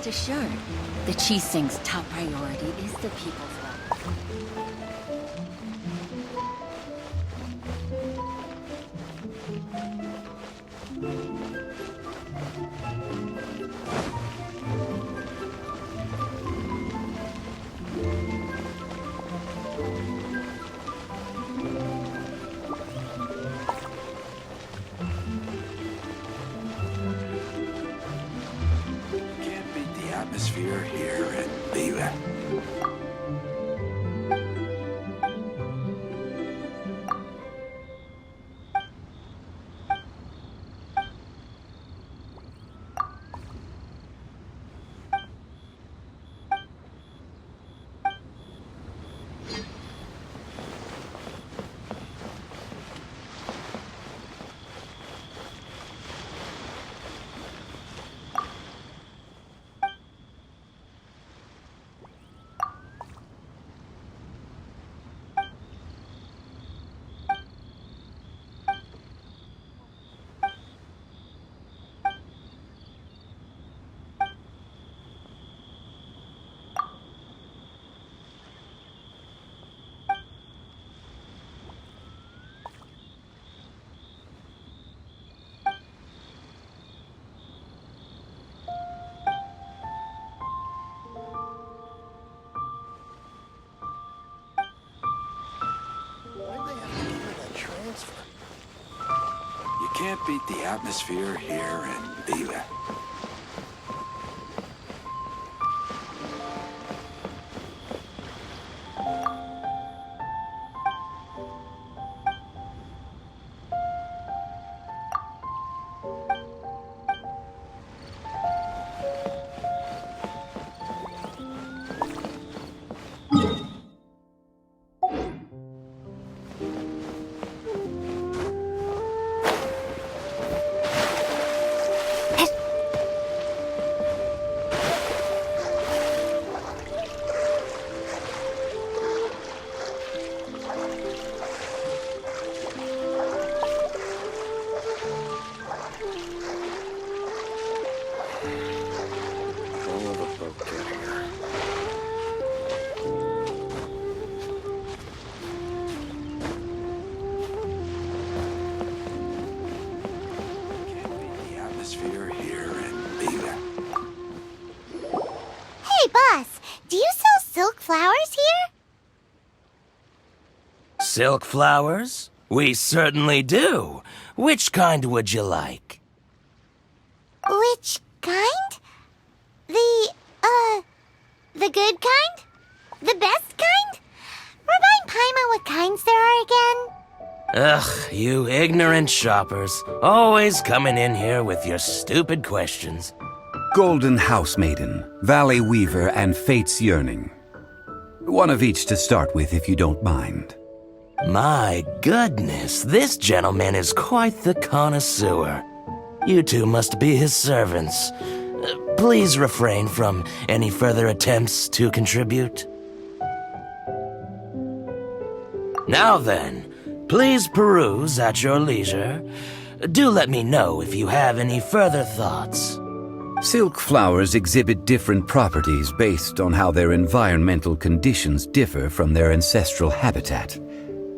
Rest assured, the Qixing's top priority is the people's welfare. Can't beat the atmosphere here in Teyvat. Why'd they have to give her that transfer? You can't beat the atmosphere here in Teyvat. All the boat carrier. Can't beat the atmosphere here in Teyvat. Hey, boss, do you sell silk flowers here? Silk flowers? We certainly do. Which kind would you like? Which kind? The good kind? The best kind? Remind Paimon what kinds there are again. Ugh, you ignorant shoppers. Always coming in here with your stupid questions. Golden House Maiden, Valley Weaver, and Fate's Yearning. One of each to start with, if you don't mind. My goodness, this gentleman is quite the connoisseur. You two must be his servants. Please refrain from any further attempts to contribute. Now then, please peruse at your leisure. Do let me know if you have any further thoughts. Silk flowers exhibit different properties based on how their environmental conditions differ from their ancestral habitat.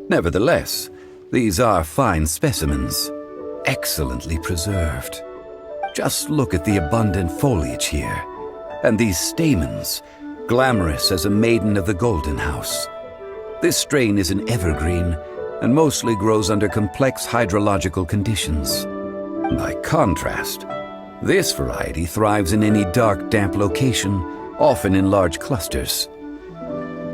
Nevertheless, these are fine specimens, excellently preserved. Just look at the abundant foliage here, and these stamens, glamorous as a maiden of the Golden House. This strain is an evergreen and mostly grows under complex hydrological conditions. By contrast, this variety thrives in any dark, damp location, often in large clusters.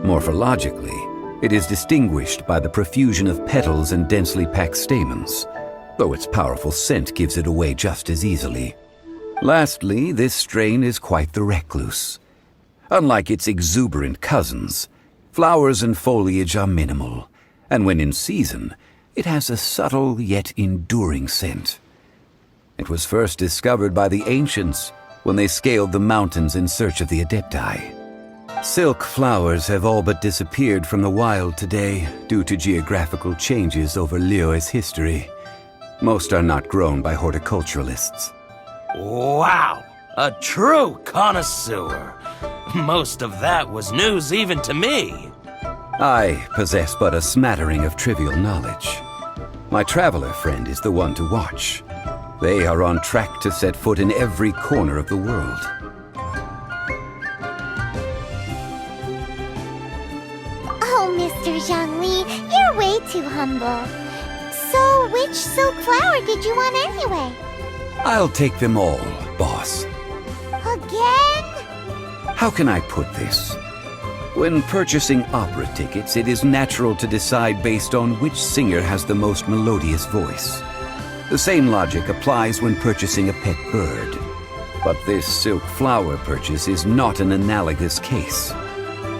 Morphologically, it is distinguished by the profusion of petals and densely packed stamens, though its powerful scent gives it away just as easily. Lastly, this strain is quite the recluse. Unlike its exuberant cousins, flowers and foliage are minimal, and when in season, it has a subtle yet enduring scent. It was first discovered by the ancients when they scaled the mountains in search of the Adepti. Silk flowers have all but disappeared from the wild today due to geographical changes over Liyue's history. Most are not grown by horticulturalists. Wow! A true connoisseur. Most of that was news even to me. I possess but a smattering of trivial knowledge. My traveler friend is the one to watch. They are on track to set foot in every corner of the world. Oh, Mr. Zhongli, you're way too humble. So, which silk flower did you want anyway? I'll take them all, boss. Again? How can I put this? When purchasing opera tickets, it is natural to decide based on which singer has the most melodious voice. The same logic applies when purchasing a pet bird. But this silk flower purchase is not an analogous case.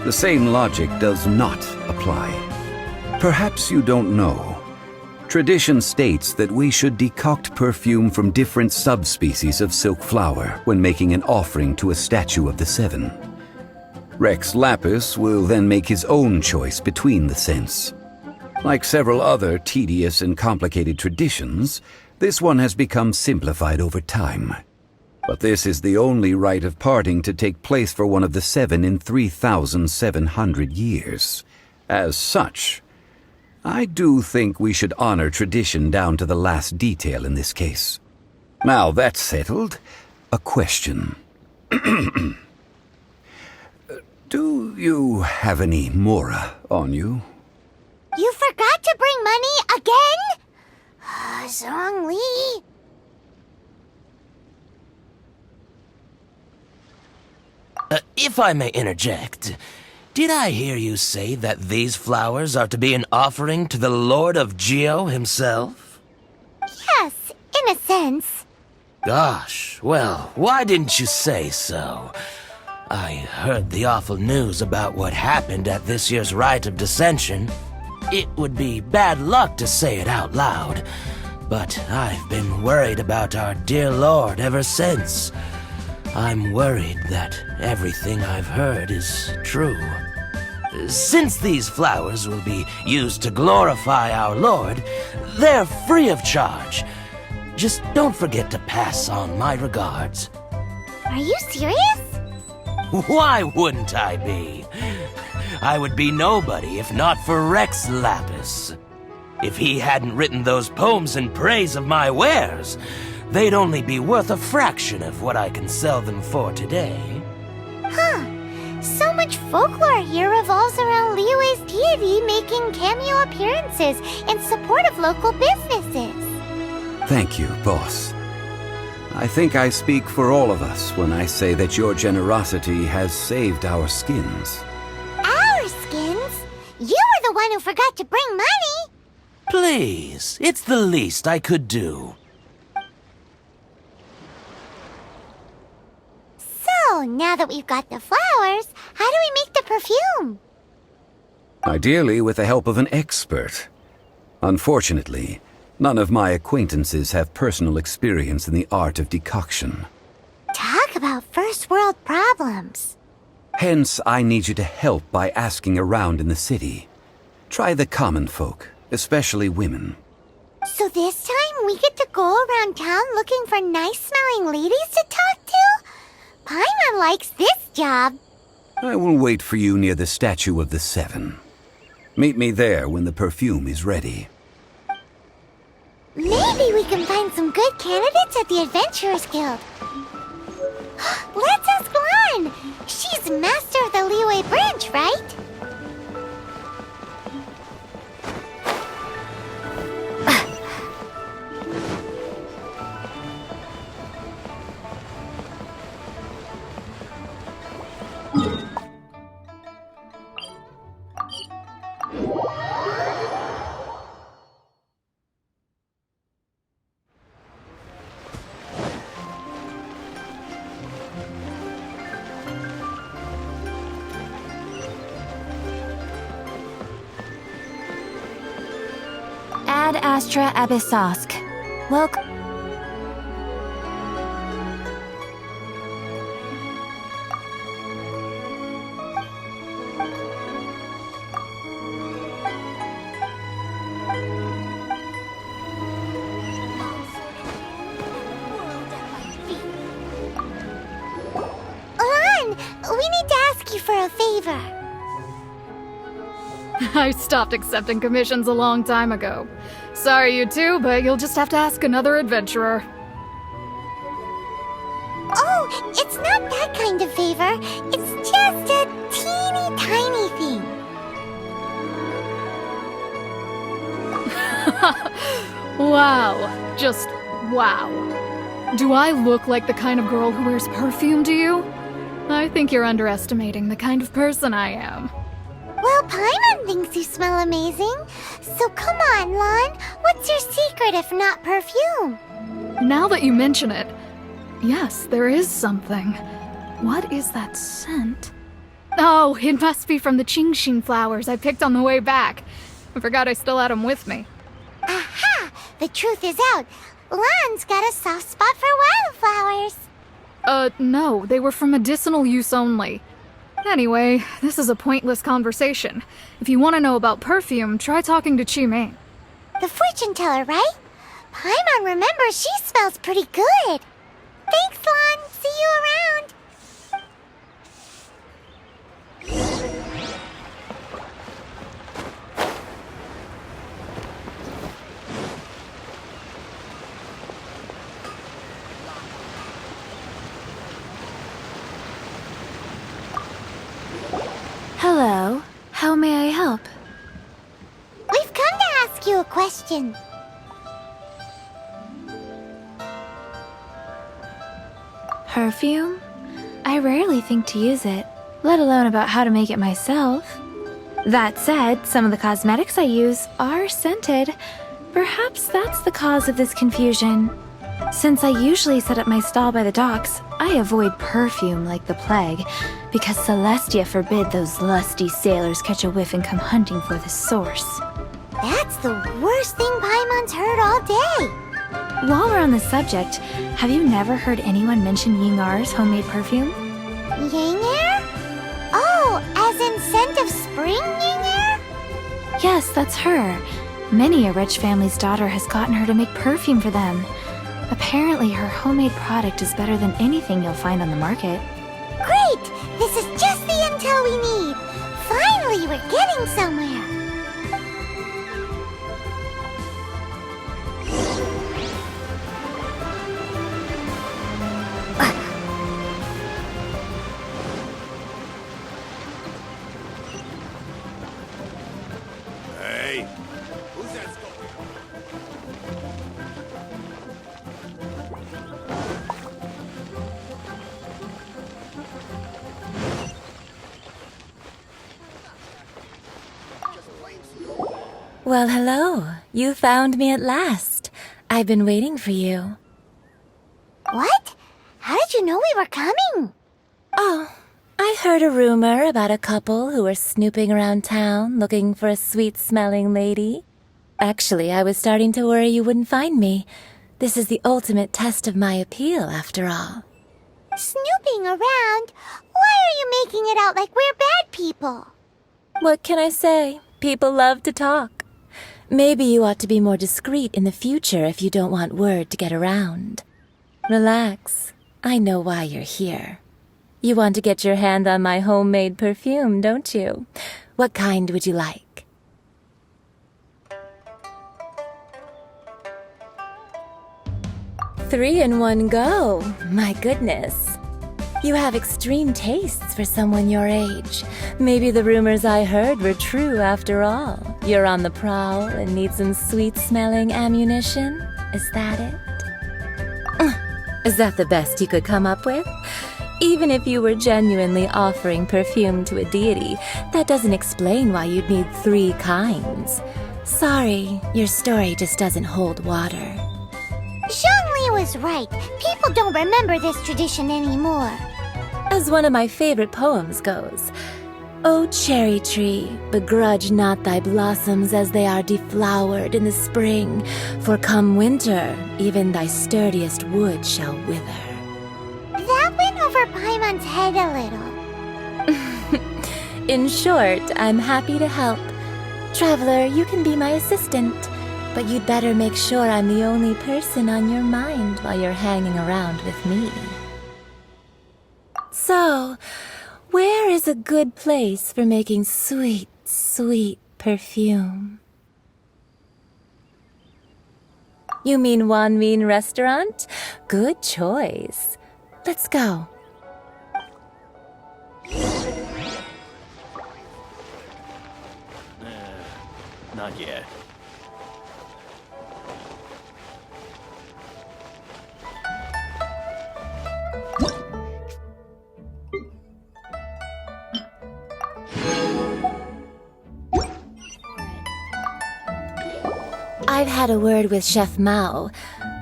The same logic does not apply. Perhaps you don't know. Tradition states that we should decoct perfume from different subspecies of silk flower when making an offering to a statue of the seven. Rex Lapis will then make his own choice between the scents. Like several other tedious and complicated traditions, this one has become simplified over time. But this is the only rite of parting to take place for one of the seven in 3,700 years. As such, I do think we should honor tradition down to the last detail in this case. Now that's settled, a question. Do you have any mora on you? You forgot to bring money again? Zhongli. If I may interject, did I hear you say that these flowers are to be an offering to the Lord of Geo himself? Yes, in a sense. Gosh, well, why didn't you say so? I heard the awful news about what happened at this year's Rite of Dissension. It would be bad luck to say it out loud, but I've been worried about our dear Lord ever since. I'm worried that everything I've heard is true. Since these flowers will be used to glorify our Lord, they're free of charge. Just don't forget to pass on my regards. Are you serious? Why wouldn't I be? I would be nobody if not for Rex Lapis. If he hadn't written those poems in praise of my wares, they'd only be worth a fraction of what I can sell them for today. Huh. So much folklore here revolves around Liyue's deity making cameo appearances in support of local businesses. Thank you, boss. I think I speak for all of us when I say that your generosity has saved our skins. Our skins? You were the one who forgot to bring money. Please, it's the least I could do. So, now that we've got the flowers, how do we make the perfume? Ideally with the help of an expert. Unfortunately, none of my acquaintances have personal experience in the art of decoction. Talk about first world problems. Hence, I need you to help by asking around in the city. Try the common folk, especially women. So this time we get to go around town looking for nice-smelling ladies to talk to? Paimon likes this job. I will wait for you near the statue of the Seven. Meet me there when the perfume is ready. Maybe we can find some good candidates at the Adventurers Guild. Let's ask Lan. She's master of the Liyue branch, right? Ad Astra Abyssosk. Welcome. you for a favor. I stopped accepting commissions a long time ago. Sorry, you two, but you'll just have to ask another adventurer. Oh, it's not that kind of favor. It's just a teeny tiny thing. Wow. Just wow. Do I look like the kind of girl who wears perfume to you? I think you're underestimating the kind of person I am. Well, Paimon thinks you smell amazing. So come on, Lon. What's your secret if not perfume? Now that you mention it, yes, there is something. What is that scent? Oh, it must be from the Genshin flowers I picked on the way back. I forgot I still had them with me. Aha! The truth is out. Lon's got a soft spot for wildflowers. No, they were for medicinal use only. Anyway, this is a pointless conversation. If you want to know about perfume, try talking to Chi-Ming. The fortune teller, right? Paimon remembers she smells pretty good. Thanks, Lon. See you around. Hello. How may I help? We've come to ask you a question. Perfume? I rarely think to use it, let alone about how to make it myself. That said, some of the cosmetics I use are scented. Perhaps that's the cause of this confusion. Since I usually set up my stall by the docks, I avoid perfume like the plague, because Celestia forbid those lusty sailors catch a whiff and come hunting for the source. That's the worst thing Paimon's heard all day. While we're on the subject, have you never heard anyone mention Yingar's homemade perfume? Yingar? Oh, as in scent of spring, Yingar? Yes, that's her. Many a rich family's daughter has gotten her to make perfume for them. Apparently, her homemade product is better than anything you'll find on the market. Great! This is just the intel we need. Finally, we're getting somewhere. Hey, who's that skull? Well, hello. You found me at last. I've been waiting for you. What? How did you know we were coming? Oh, I heard a rumor about a couple who were snooping around town looking for a sweet-smelling lady. Actually, I was starting to worry you wouldn't find me. This is the ultimate test of my appeal, after all. Snooping around? Why are you making it out like we're bad people? What can I say? People love to talk. Maybe you ought to be more discreet in the future if you don't want word to get around. Relax. I know why you're here. You want to get your hand on my homemade perfume, don't you? What kind would you like? Three in one go. My goodness. You have extreme tastes for someone your age. Maybe the rumors I heard were true after all. You're on the prowl and need some sweet-smelling ammunition? Is that it? Is that the best you could come up with? Even if you were genuinely offering perfume to a deity, that doesn't explain why you'd need 3 kinds. Sorry, your story just doesn't hold water. Zhongli was right. People don't remember this tradition anymore. As one of my favorite poems goes, O cherry tree, begrudge not thy blossoms as they are deflowered in the spring, for come winter, even thy sturdiest wood shall wither. That went over Paimon's head a little. In short, I'm happy to help. Traveler, you can be my assistant, but you'd better make sure I'm the only person on your mind while you're hanging around with me. So, Where is a good place for making sweet, sweet perfume? You mean Wan Min Restaurant? Good choice. Let's go. Not yet. I've had a word with Chef Mao.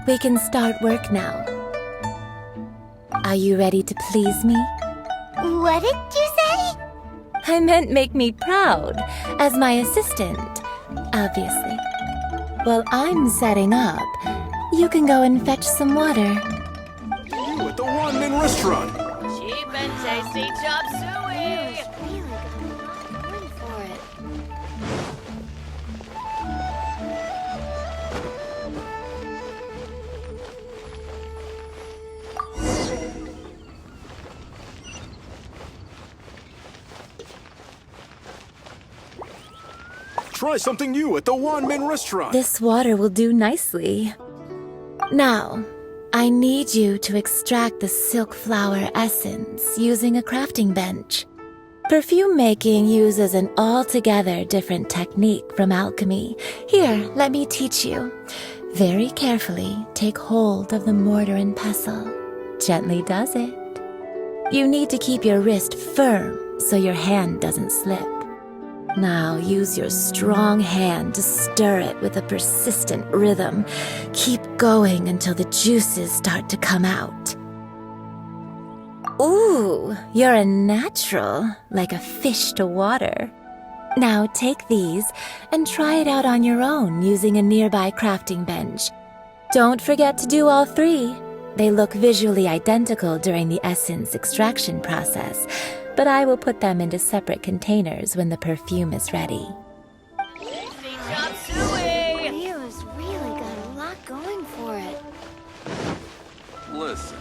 We can start work now. Are you ready to please me? What did you say? I meant make me proud, as my assistant, obviously. While I'm setting up, you can go and fetch some water. You at the Wan Min Restaurant. Cheap and tasty chop suey! Really going for it. Try something new at the Wan Min Restaurant. This water will do nicely. Now, I need you to extract the silk flower essence using a crafting bench. Perfume making uses an altogether different technique from alchemy. Here, let me teach you. Very carefully take hold of the mortar and pestle. Gently does it. You need to keep your wrist firm so your hand doesn't slip. Now use your strong hand to stir it with a persistent rhythm. Keep going until the juices start to come out. Ooh, you're a natural, like a fish to water. Now take these and try it out on your own using a nearby crafting bench. Don't forget to do all three. They look visually identical during the essence extraction process, but I will put them into separate containers when the perfume is ready. Tasty chop suey! Leo's really got a lot going for it. Listen.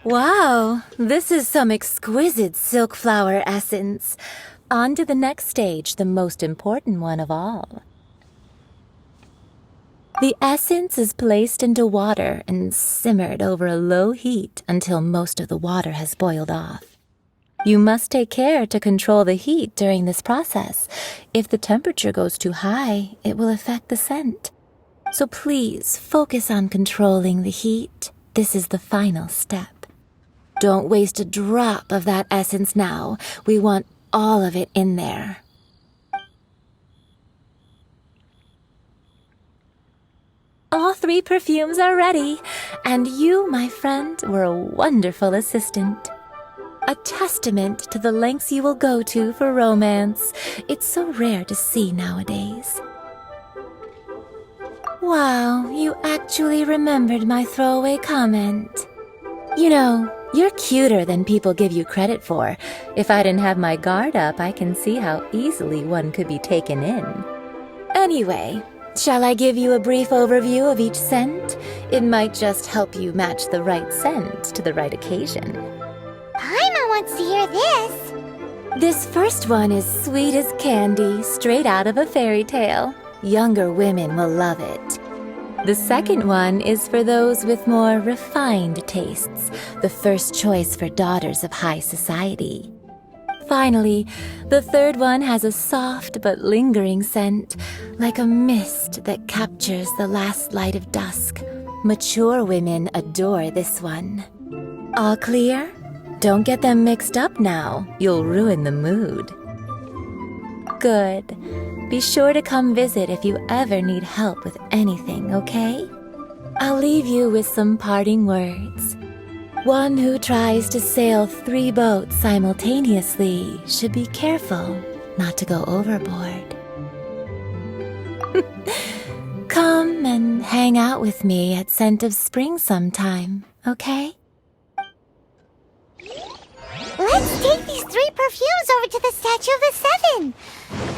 Wow, this is some exquisite silk flower essence. On to the next stage, the most important one of all. The essence is placed into water and simmered over a low heat until most of the water has boiled off. You must take care to control the heat during this process. If the temperature goes too high, it will affect the scent. So please focus on controlling the heat. This is the final step. Don't waste a drop of that essence now. We want all of it in there. All three perfumes are ready, and you, my friend, were a wonderful assistant. A testament to the lengths you will go to for romance. It's so rare to see nowadays. Wow, you actually remembered my throwaway comment. You know, you're cuter than people give you credit for. If I didn't have my guard up, I can see how easily one could be taken in. Anyway, shall I give you a brief overview of each scent? It might just help you match the right scent to the right occasion. Paimon wants to hear this. This first one is sweet as candy, straight out of a fairy tale. Younger women will love it. The second one is for those with more refined tastes, the first choice for daughters of high society. Finally, the third one has a soft but lingering scent, like a mist that captures the last light of dusk. Mature women adore this one. All clear? Don't get them mixed up now. You'll ruin the mood. Good. Be sure to come visit if you ever need help with anything, okay? I'll leave you with some parting words. One who tries to sail 3 boats simultaneously should be careful not to go overboard. Come and hang out with me at Scent of Spring sometime, okay? Let's take these 3 perfumes over to the Statue of the Seven.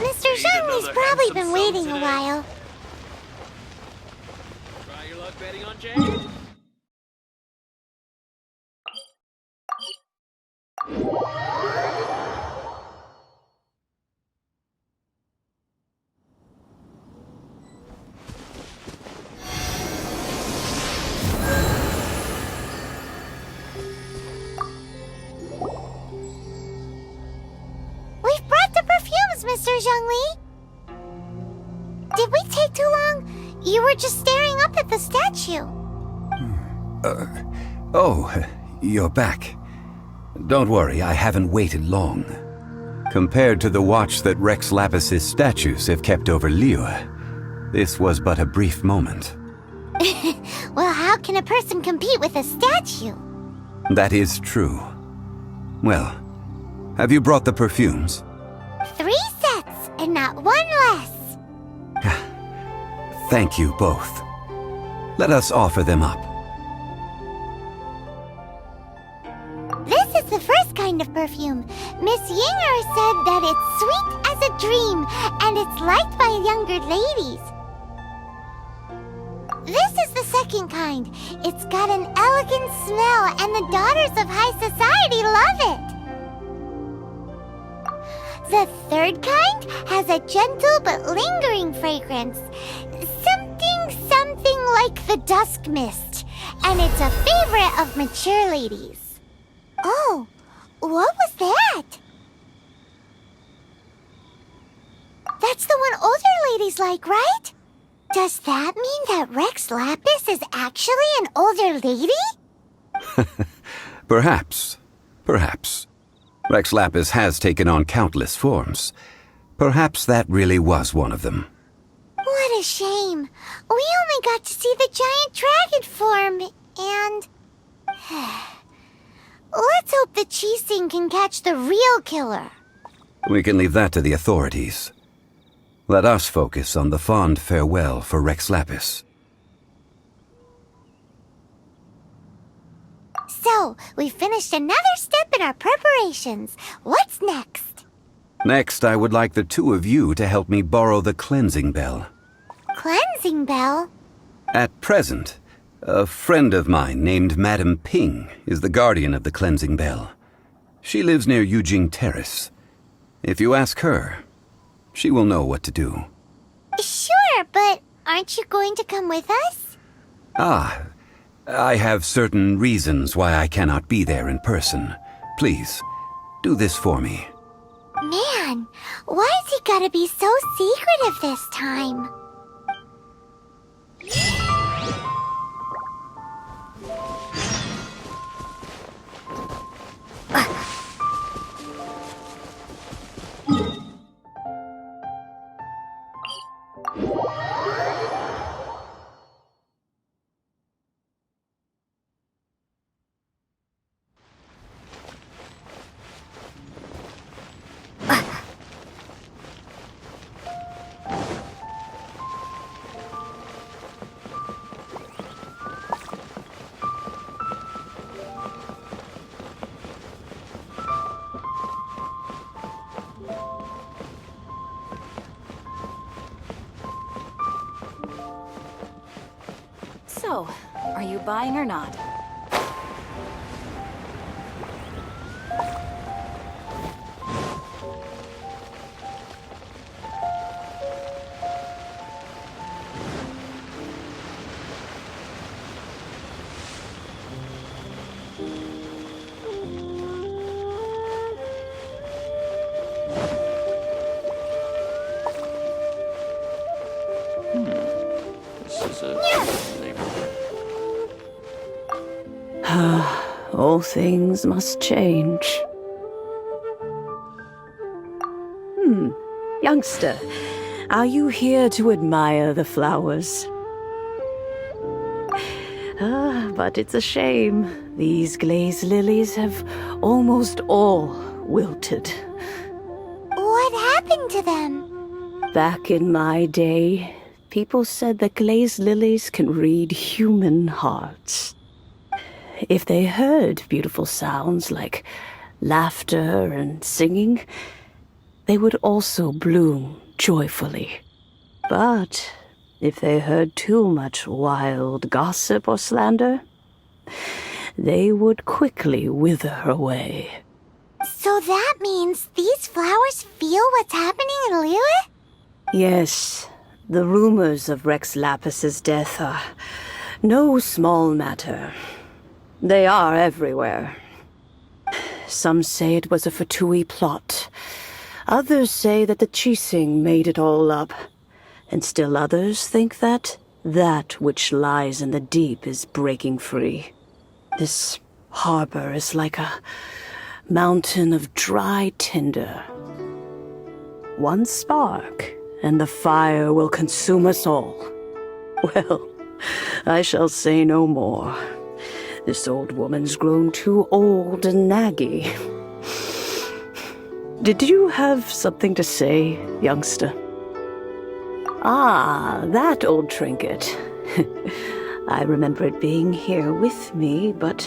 Mr. Zhang's probably been waiting a while. Try your luck betting on Jade? We've brought the perfumes, Mr. Zhongli. Did we take too long? You were just staring up at the statue. Oh, you're back. Don't worry, I haven't waited long. Compared to the watch that Rex Lapis's statues have kept over Liyue, this was but a brief moment. Well, how can a person compete with a statue? That is true. Well, have you brought the perfumes? 3 sets, and not 1 less. Thank you both. Let us offer them up. This is the first kind of perfume. Miss Yinger said that it's sweet as a dream, and it's liked by younger ladies. This is the second kind. It's got an elegant smell, and the daughters of high society love it. The third kind has a gentle but lingering fragrance. Something like the dusk mist, and it's a favorite of mature ladies. Oh, what was that? That's the one older ladies like, right? Does that mean that Rex Lapis is actually an older lady? Perhaps. Rex Lapis has taken on countless forms. Perhaps that really was one of them. What a shame. We only got to see the giant dragon form, and... Let's hope the Qixing can catch the real killer. We can leave that to the authorities. Let us focus on the fond farewell for Rex Lapis. So, we finished another step in our preparations. What's next? Next, I would like the 2 of you to help me borrow the cleansing bell. Cleansing bell? At present, a friend of mine named Madame Ping is the guardian of the cleansing bell. She lives near Yujing Terrace. If you ask her, she will know what to do. Sure, but aren't you going to come with us? I have certain reasons why I cannot be there in person. Please, do this for me. Man, why has he gotta be so secretive this time? So, are you buying or not? This is a neighborhood. all things must change. Youngster, are you here to admire the flowers? But it's a shame. These glazed lilies have almost all wilted. What happened to them? Back in my day, people said that glazed lilies can read human hearts. If they heard beautiful sounds like laughter and singing, they would also bloom joyfully. But if they heard too much wild gossip or slander, they would quickly wither away. So that means these flowers feel what's happening in Liyue? Yes, the rumors of Rex Lapis's death are no small matter. They are everywhere. Some say it was a Fatui plot. Others say that the Chising made it all up. And still others think that which lies in the deep is breaking free. This harbor is like a mountain of dry tinder. One spark, and the fire will consume us all. Well, I shall say no more. This old woman's grown too old and naggy. Did you have something to say, youngster? Ah, that old trinket. I remember it being here with me, but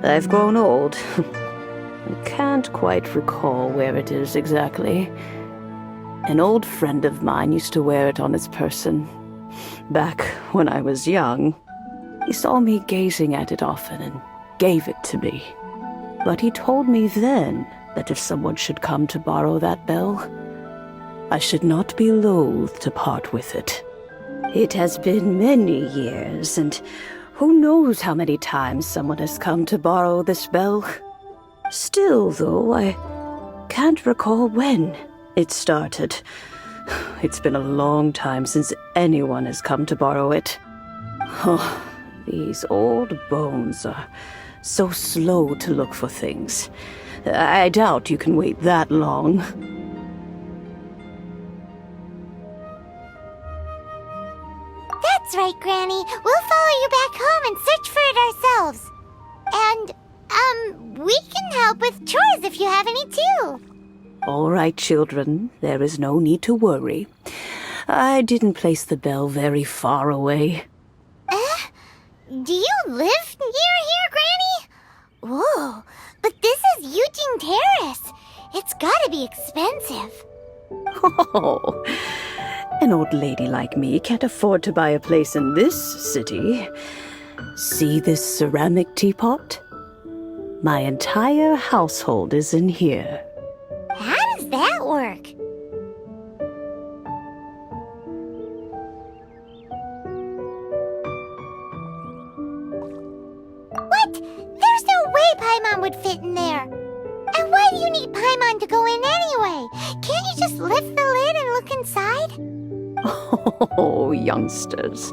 I've grown old. I can't quite recall where it is exactly. An old friend of mine used to wear it on his person. Back when I was young, he saw me gazing at it often and gave it to me. But he told me then that if someone should come to borrow that bell, I should not be loath to part with it. It has been many years, and who knows how many times someone has come to borrow this bell. Still, though, I can't recall when it started. It's been a long time since anyone has come to borrow it. Oh, these old bones are so slow to look for things. I doubt you can wait that long. That's right, Granny. We'll follow you back home and search for it ourselves. And, we can help with chores if you have any too. All right, children. There is no need to worry. I didn't place the bell very far away. Do you live near here, Granny? Whoa, but this is Eugene Terrace. It's gotta be expensive. Oh, an old lady like me can't afford to buy a place in this city. See this ceramic teapot? My entire household is in here. How does that work? What? There's no way Paimon would fit in there. And why do you need Paimon to go in anyway? Can't you just lift the lid and look inside? Oh, youngsters.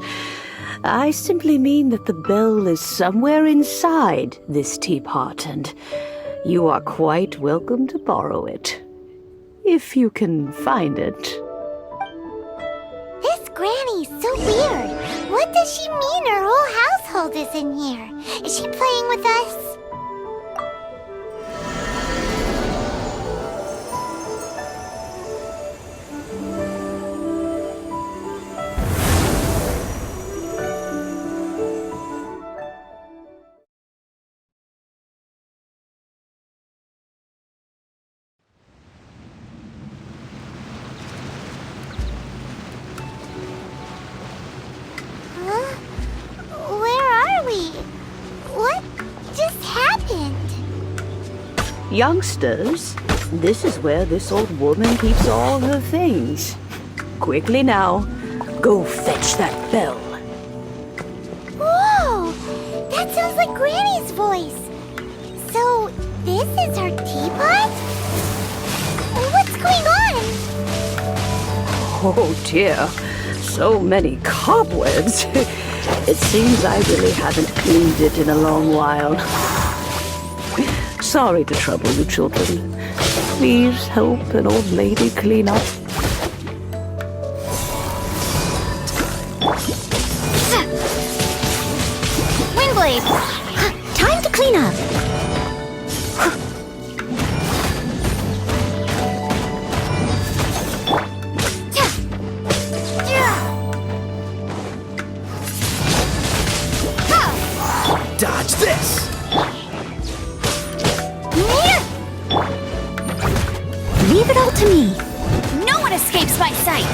I simply mean that the bell is somewhere inside this teapot, and you are quite welcome to borrow it. If you can find it. This Granny's so weird. What does she mean her whole household is in here? Is she playing with us? Youngsters, this is where this old woman keeps all her things. Quickly now, go fetch that bell. Whoa! That sounds like Granny's voice. So, this is her teapot? What's going on? Oh dear, so many cobwebs. It seems I really haven't cleaned it in a long while. Sorry to trouble you, children. Please help an old lady clean up. Windblade! Time to clean up! Dodge this! Leave it all to me. No one escapes my sight.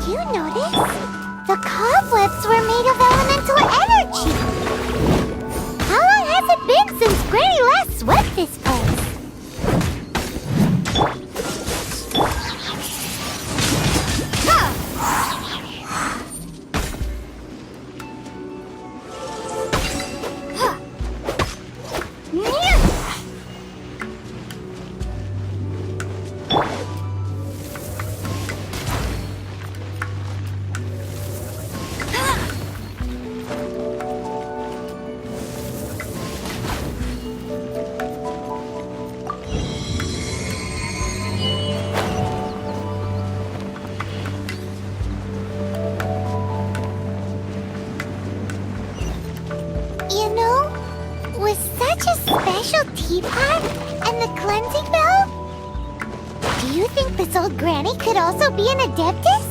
You notice? The cobwebs were made of elemental energy. How long has it been since Granny last swept this place? You know, with such a special teapot and the cleansing bell, do you think this old granny could also be an adeptus?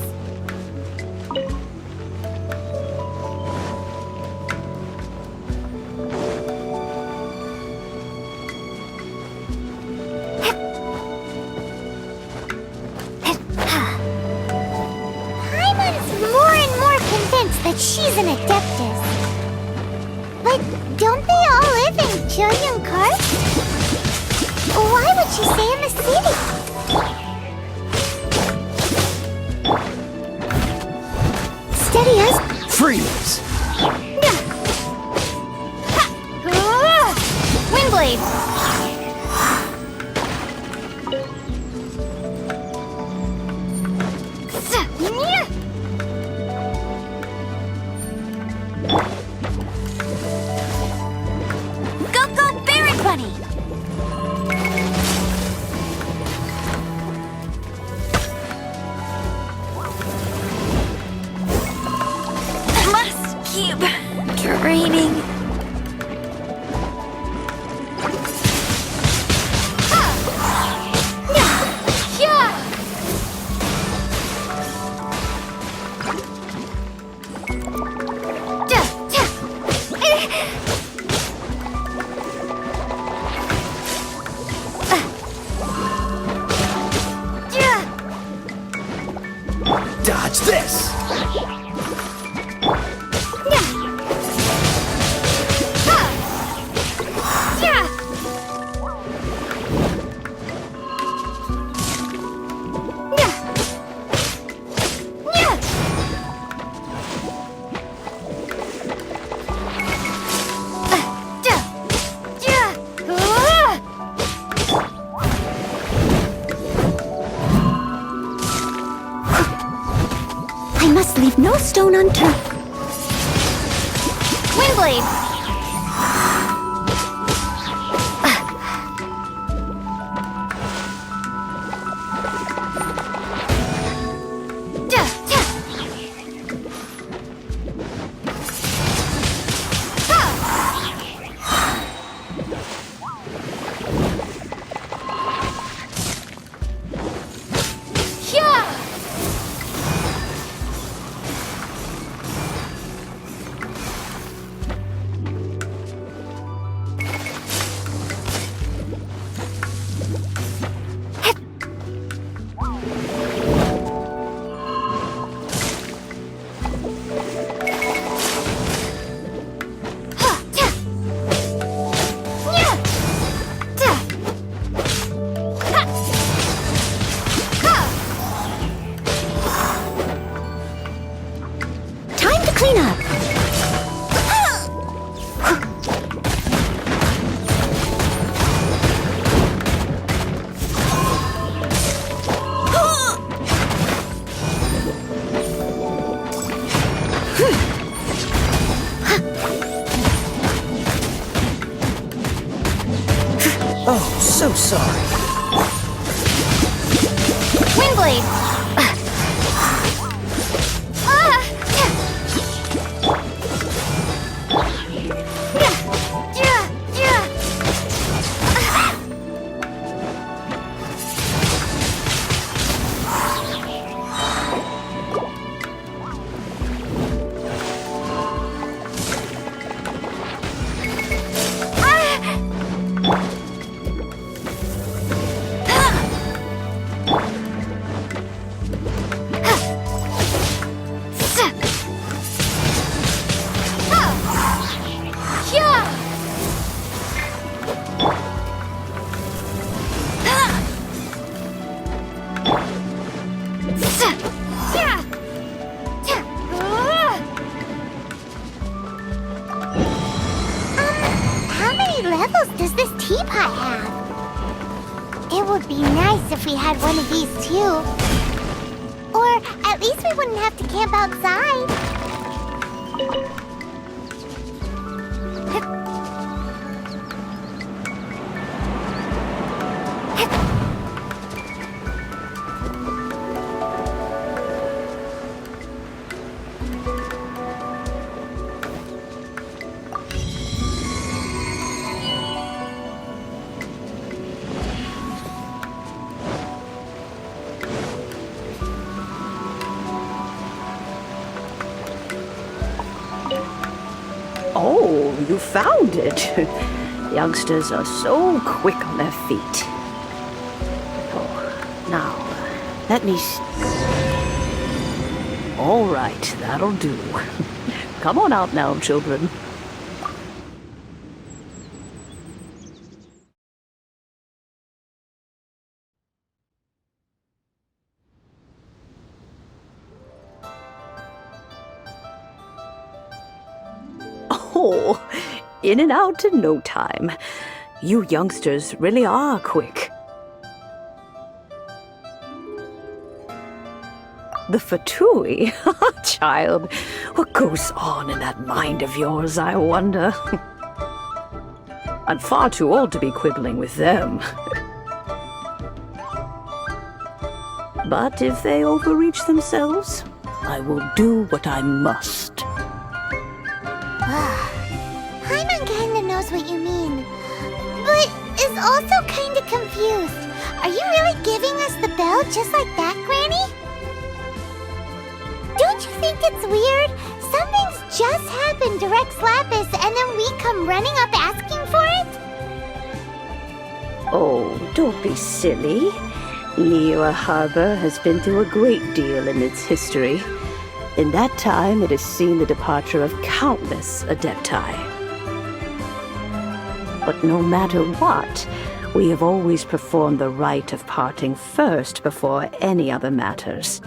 Paimon's more and more convinced that she's an adeptus. But don't they all live in Jillian Karst? Why would she stay in the city? Steady as... Freeze! Windblade! Draining. Dodge this! must leave no stone unturned. Windblade! Oh, so sorry. Windblade! Does this teapot have? It would be nice if we had one of these too. Or at least we wouldn't have to camp outside. Oh, you found it. Youngsters are so quick on their feet. Oh, now, let me... All right, that'll do. Come on out now, children. Oh, in and out in no time. You youngsters really are quick. The Fatui? Child, what goes on in that mind of yours, I wonder? I'm far too old to be quibbling with them. But if they overreach themselves, I will do what I must. Paimon kinda knows what you mean, but is also kinda confused. Are you really giving us the bell just like that, Granny? Don't you think it's weird? Something's just happened to Rex Lapis and then we come running up asking for it? Oh, don't be silly. Liyue Harbor has been through a great deal in its history. In that time, it has seen the departure of countless Adepti. But no matter what, we have always performed the rite of parting first before any other matters.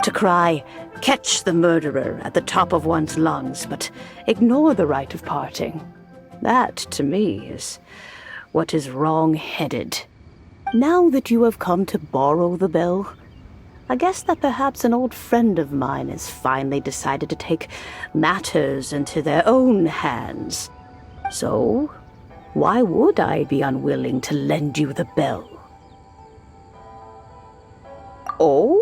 To cry, "Catch the murderer," at the top of one's lungs, but ignore the rite of parting. That, to me, is what is wrong-headed. Now that you have come to borrow the bell, I guess that perhaps an old friend of mine has finally decided to take matters into their own hands. So, why would I be unwilling to lend you the bell? Oh?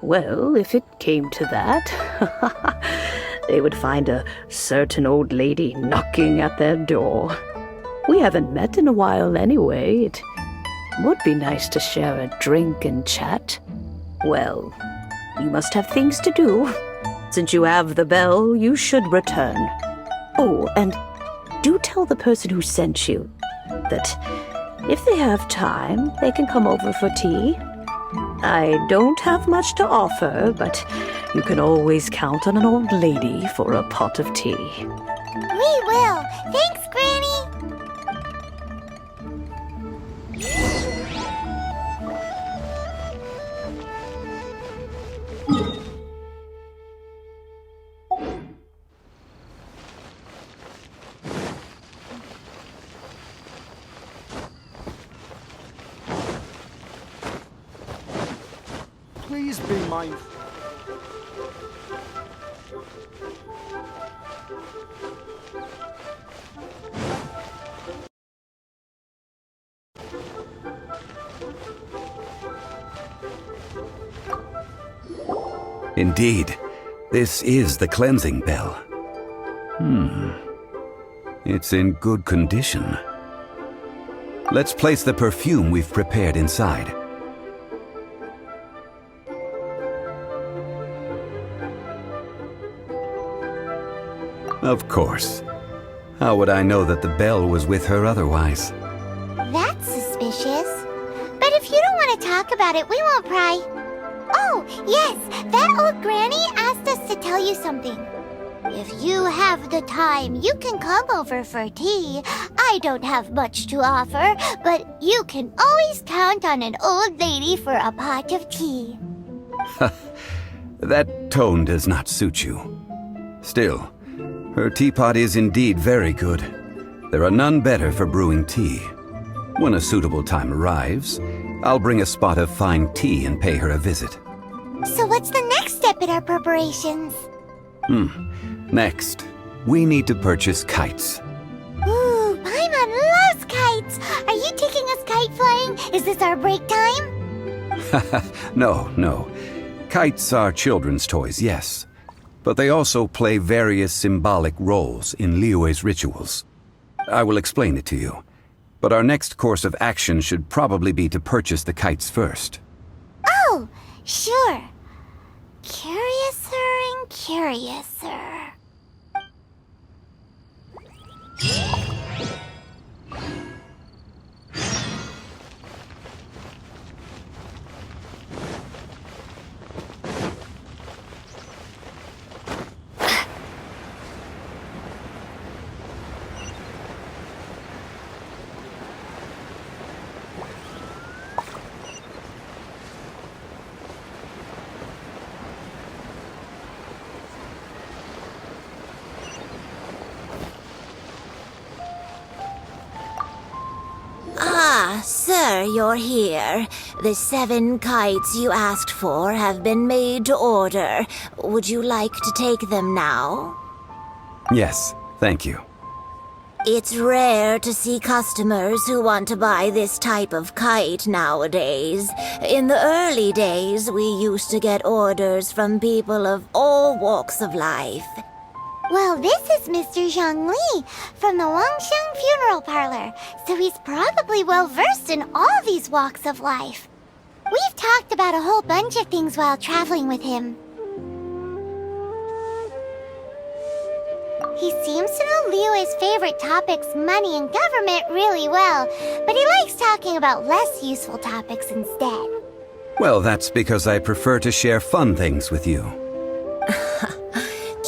Well, if it came to that, they would find a certain old lady knocking at their door. We haven't met in a while anyway. It would be nice to share a drink and chat. Well, you must have things to do. Since you have the bell, you should return. Oh, and do tell the person who sent you that if they have time, they can come over for tea. I don't have much to offer, but you can always count on an old lady for a pot of tea. We will. Thanks, Granny. Please be mindful. Indeed, this is the cleansing bell. It's in good condition. Let's place the perfume we've prepared inside. Of course. How would I know that the bell was with her otherwise? That's suspicious. But if you don't want to talk about it, we won't pry. Oh, yes, that old granny asked us to tell you something. If you have the time, you can come over for tea. I don't have much to offer, but you can always count on an old lady for a pot of tea. That tone does not suit you. Still, her teapot is indeed very good. There are none better for brewing tea. When a suitable time arrives, I'll bring a spot of fine tea and pay her a visit. So what's the next step in our preparations? Next, we need to purchase kites. Ooh, Paimon loves kites! Are you taking us kite flying? Is this our break time? No. Kites are children's toys, yes. But they also play various symbolic roles in Liyue's rituals. I will explain it to you. But our next course of action should probably be to purchase the kites first. Oh, sure. Curiouser and curiouser. Ah, sir, you're here. The 7 kites you asked for have been made to order. Would you like to take them now? Yes, thank you. It's rare to see customers who want to buy this type of kite nowadays. In the early days, we used to get orders from people of all walks of life. Well, this is Mr. Zhang Li from the Wangsheng Funeral Parlor, so he's probably well-versed in all these walks of life. We've talked about a whole bunch of things while traveling with him. He seems to know Liyue's favorite topics, money and government, really well, but he likes talking about less useful topics instead. Well, that's because I prefer to share fun things with you.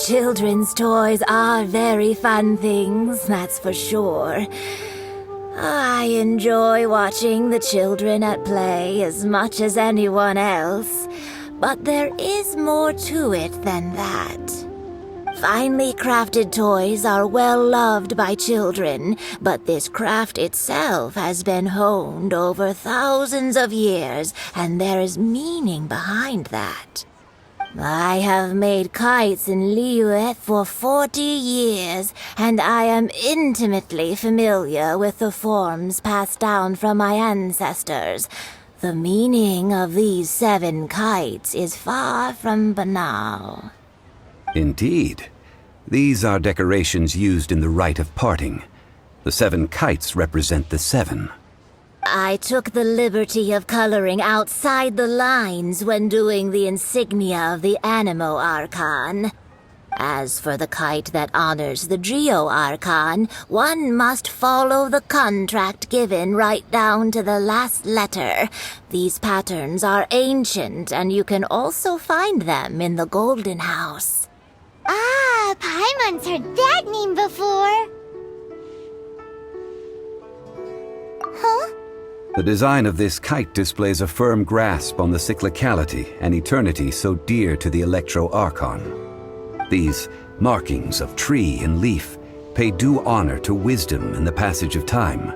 Children's toys are very fun things, that's for sure. I enjoy watching the children at play as much as anyone else, but there is more to it than that. Finely crafted toys are well loved by children, but this craft itself has been honed over thousands of years, and there is meaning behind that. I have made kites in Liyue for 40 years, and I am intimately familiar with the forms passed down from my ancestors. The meaning of these 7 kites is far from banal. Indeed. These are decorations used in the rite of parting. The 7 kites represent the 7. I took the liberty of coloring outside the lines when doing the insignia of the Animo Archon. As for the kite that honors the Geo Archon, one must follow the contract given right down to the last letter. These patterns are ancient, and you can also find them in the Golden House. Ah, Paimon's heard that name before. Huh? The design of this kite displays a firm grasp on the cyclicality and eternity so dear to the Electro Archon. These markings of tree and leaf pay due honor to wisdom and the passage of time.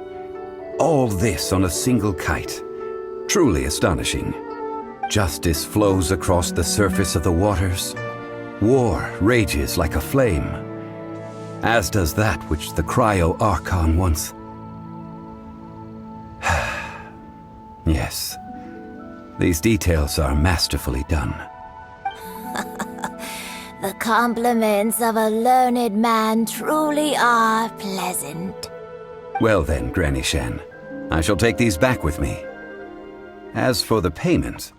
All this on a single kite. Truly astonishing. Justice flows across the surface of the waters. War rages like a flame, as does that which the Cryo Archon once... Yes, these details are masterfully done. The compliments of a learned man truly are pleasant. Well then, Granny Shan, I shall take these back with me. As for the payment...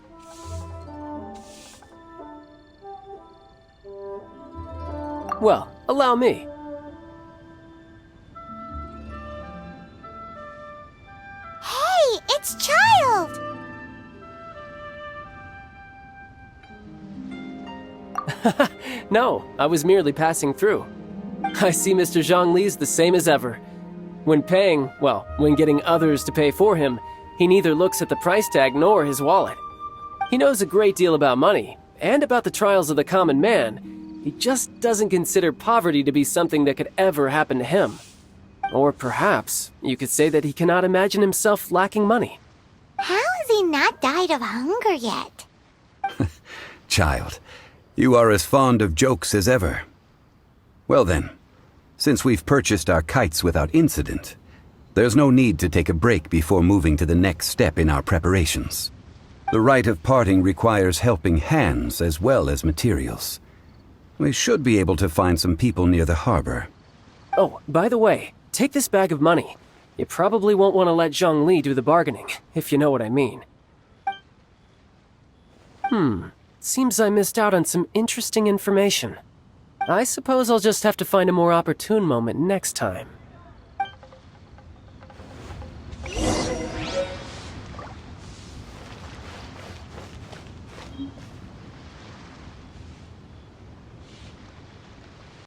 Well, allow me. Hey, it's Child! No, I was merely passing through. I see Mr. Zhongli's the same as ever. When paying, well, when getting others to pay for him, he neither looks at the price tag nor his wallet. He knows a great deal about money, and about the trials of the common man. He just doesn't consider poverty to be something that could ever happen to him. Or perhaps you could say that he cannot imagine himself lacking money. How has he not died of hunger yet? Child, you are as fond of jokes as ever. Well then, since we've purchased our kites without incident, there's no need to take a break before moving to the next step in our preparations. The rite of parting requires helping hands as well as materials. We should be able to find some people near the harbor. Oh, by the way, take this bag of money. You probably won't want to let Zhongli do the bargaining, if you know what I mean. Seems I missed out on some interesting information. I suppose I'll just have to find a more opportune moment next time.